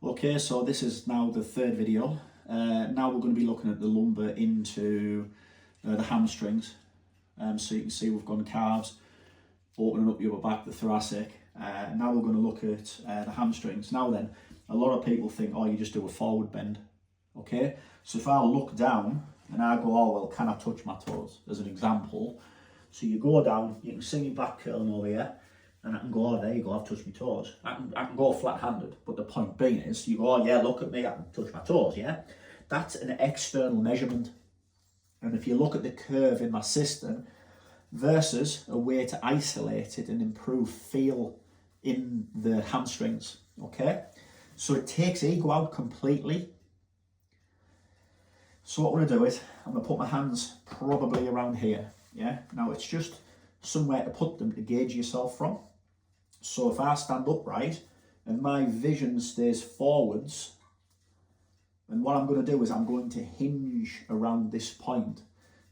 Okay, so this is now the third video. Now we're going to be looking at the lumbar into the hamstrings. So you can see we've gone calves, opening up your upper back, the thoracic. Now we're going to look at the hamstrings. Now then, a lot of people think, oh, you just do a forward bend. Okay, so if I look down and I go, oh, well, can I touch my toes? As an example. So you go down, you can see me back curling over here. And I can go, oh, there you go, I've touched my toes. I can go flat-handed, but the point being is, you go, oh yeah, look at me, I can touch my toes, yeah? That's an external measurement. And if you look at the curve in my system versus a way to isolate it and improve feel in the hamstrings, okay? So it takes ego out completely. So what I'm gonna do is, I'm gonna put my hands probably around here, yeah? Now it's just somewhere to put them to gauge yourself from. So if I stand upright and my vision stays forwards, and what I'm going to do is I'm going to hinge around this point.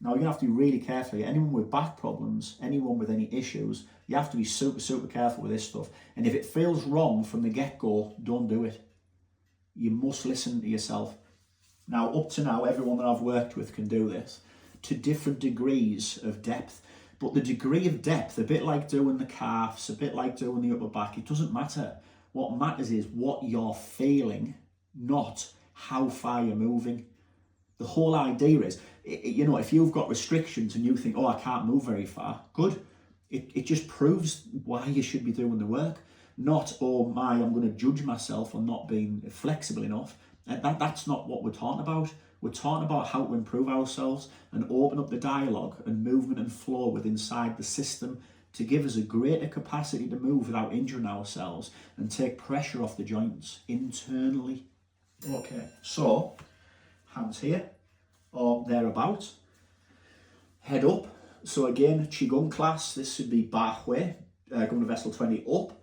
Now you have to be really careful. Anyone with back problems, anyone with any issues, you have to be super, super careful with this stuff. And if it feels wrong from the get-go, don't do it. You must listen to yourself. Now, up to now, everyone that I've worked with can do this to different degrees of depth. But the degree of depth, a bit like doing the calves, a bit like doing the upper back, it doesn't matter. What matters is what you're feeling, not how far you're moving. The whole idea is, you know, if you've got restrictions and you think, oh, I can't move very far, good. It just proves why you should be doing the work. Not, oh my, I'm going to judge myself on not being flexible enough. That's not what we're talking about. We're talking about how to improve ourselves and open up the dialogue and movement and flow within inside the system to give us a greater capacity to move without injuring ourselves and take pressure off the joints internally. Okay, so hands here or thereabouts, head up. So again, Qigong class, this should be Bahue, going to vessel 20 up,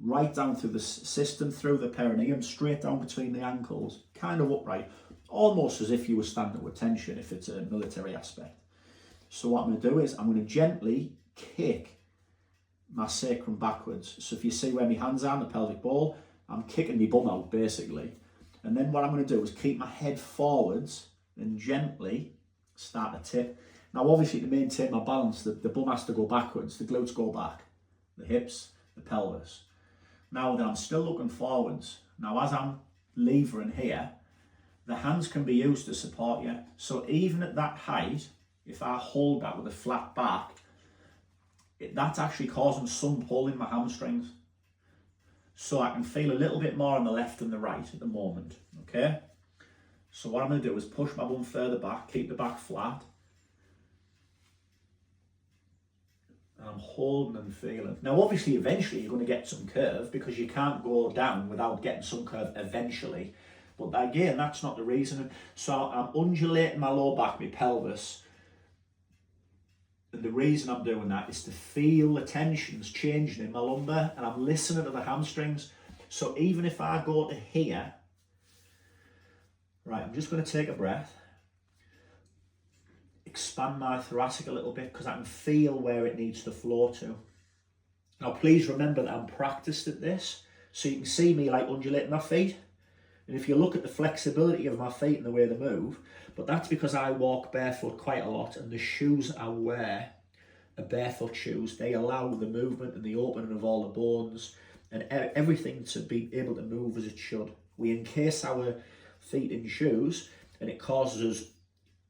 right down through the system, through the perineum, straight down between the ankles, kind of upright. Almost as if you were standing with tension if it's a military aspect. So what I'm going to do is I'm going to gently kick my sacrum backwards. So if you see where my hands are on the pelvic ball, I'm kicking my bum out basically. And then what I'm going to do is keep my head forwards and gently start to tip. Now obviously to maintain my balance, the bum has to go backwards, the glutes go back, the hips, the pelvis. Now then I'm still looking forwards. Now as I'm levering here, the hands can be used to support you. So even at that height, if I hold that with a flat back, that's actually causing some pull in my hamstrings. So I can feel a little bit more on the left and the right at the moment, okay? So what I'm going to do is push my bum further back, keep the back flat. And I'm holding and feeling. Now obviously eventually you're going to get some curve because you can't go down without getting some curve eventually. But again, that's not the reason. So I'm undulating my lower back, my pelvis. And the reason I'm doing that is to feel the tensions changing in my lumbar and I'm listening to the hamstrings. So even if I go to here, right, I'm just going to take a breath. Expand my thoracic a little bit because I can feel where it needs to flow to. Now please remember that I'm practiced at this. So you can see me like undulating my feet. And if you look at the flexibility of my feet and the way they move, but that's because I walk barefoot quite a lot and the shoes I wear are barefoot shoes. They allow the movement and the opening of all the bones and everything to be able to move as it should. We encase our feet in shoes and it causes us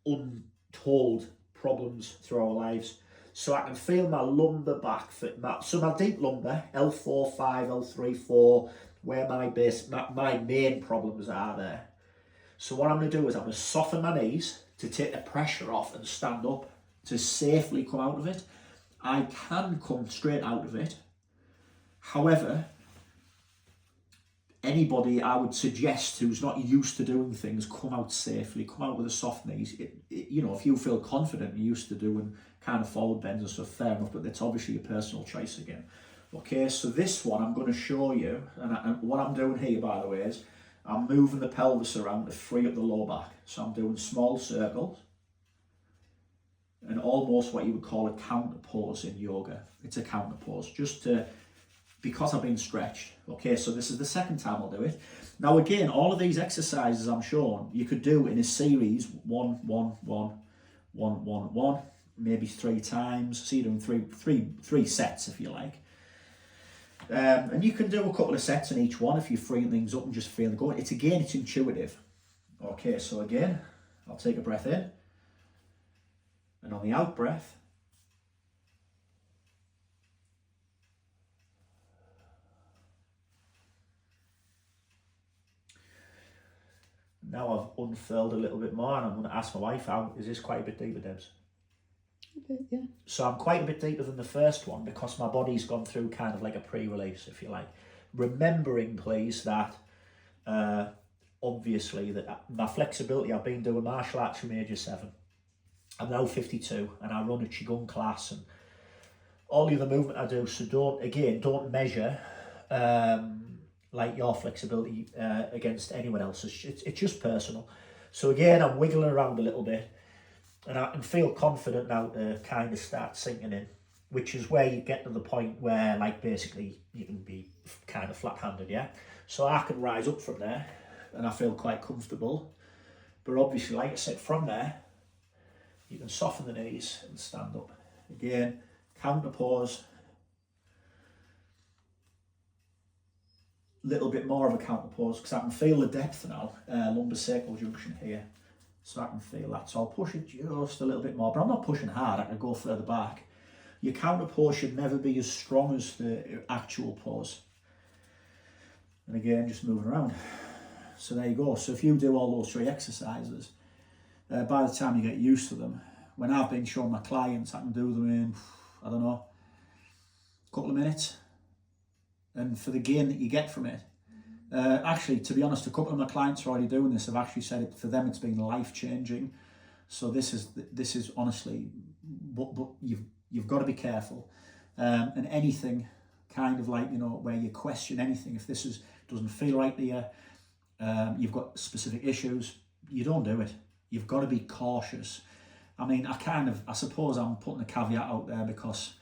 untold problems through our lives. So I can feel my lumbar back, so my deep lumbar, L4, 5, L3, 4, where my main problems are there. So what I'm going to do is I'm going to soften my knees to take the pressure off and stand up to safely come out of it. I can come straight out of it. However, anybody I would suggest who's not used to doing things, come out safely, come out with a soft knees. You know, if you feel confident and used to doing kind of forward bends and stuff, fair enough, but that's obviously your personal choice again. Okay, so this one I'm going to show you, and what I'm doing here, by the way, is I'm moving the pelvis around to free up the lower back. So I'm doing small circles, and almost what you would call a counter pose in yoga. It's a counter pose, just to because I've been stretched. Okay, so this is the second time I'll do it. Now again, all of these exercises I'm showing, you could do in a series, 1, 1, 1, 1, 1, 1, maybe 3 times. So you're doing three sets if you like. And you can do a couple of sets in each one if you're freeing things up and just feeling going. It's intuitive. Okay, so again, I'll take a breath in. And on the out breath, now I've unfurled a little bit more and I'm going to ask my wife out. Is this quite a bit deeper, Debs? A bit, yeah. So I'm quite a bit deeper than the first one because my body's gone through kind of like a pre-release, if you like. Remembering, please, that obviously that my flexibility, I've been doing martial arts from age of 7. I'm now 52 and I run a Qigong class and all the other movement I do. So don't measure like your flexibility against anyone else's. It's just personal. So again, I'm wiggling around a little bit. And I can feel confident now to kind of start sinking in, which is where you get to the point where, like, basically you can be kind of flat-handed, yeah? So I can rise up from there and I feel quite comfortable. But obviously, like I said, from there, you can soften the knees and stand up. Again, counter pause. Little bit more of a counter pause because I can feel the depth now, lumbosacral junction here. So I can feel that. So I'll push it just a little bit more, but I'm not pushing hard. I can go further back. Your counter pause should never be as strong as the actual pause. And again, just moving around. So there you go. So if you do all those 3 exercises, by the time you get used to them, when I've been showing my clients, I can do them in, I don't know, a couple of minutes. And for the gain that you get from it, actually, to be honest, a couple of my clients are already doing this. I've actually said it for them; it's been life-changing. So this is honestly, but you've got to be careful. And anything, kind of like, you know, where you question anything, if this doesn't feel right to you, you've got specific issues, you don't do it. You've got to be cautious. I mean, I suppose I'm putting a caveat out there because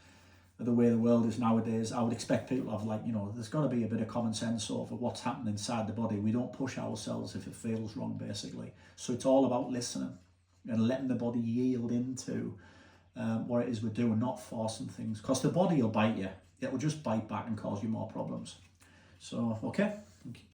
the way the world is nowadays. I would expect people to have, like, you know, there's got to be a bit of common sense over what's happening inside the body. We don't push ourselves if it feels wrong, basically. So it's all about listening and letting the body yield into what it is we're doing, not forcing things, because the body will bite you. It will just bite back and cause you more problems. So, okay.